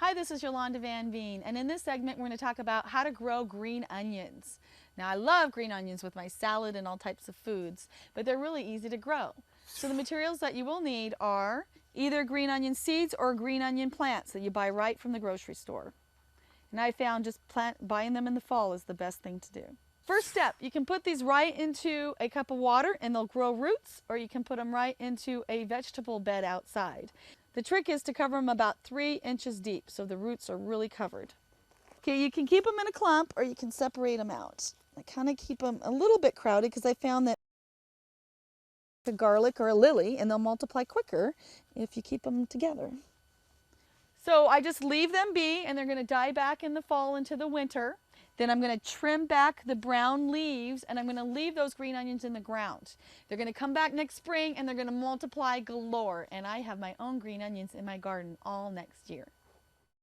Hi, this is Yolanda Van Veen, and in this segment we're going to talk about how to grow green onions. Now I love green onions with my salad and all types of foods, but they're really easy to grow. So the materials that you will need are either green onion seeds or green onion plants that you buy right from the grocery store. And I found just buying them in the fall is the best thing to do. First step, you can put these right into a cup of water and they'll grow roots, or you can put them right into a vegetable bed outside. The trick is to cover them about 3 inches deep so the roots are really covered. Okay, you can keep them in a clump or you can separate them out. I kind of keep them a little bit crowded because I found that a garlic or a lily and they'll multiply quicker if you keep them together. So I just leave them be and they're going to die back in the fall into the winter. Then I'm going to trim back the brown leaves and I'm going to leave those green onions in the ground. They're going to come back next spring and they're going to multiply galore. And I have my own green onions in my garden all next year.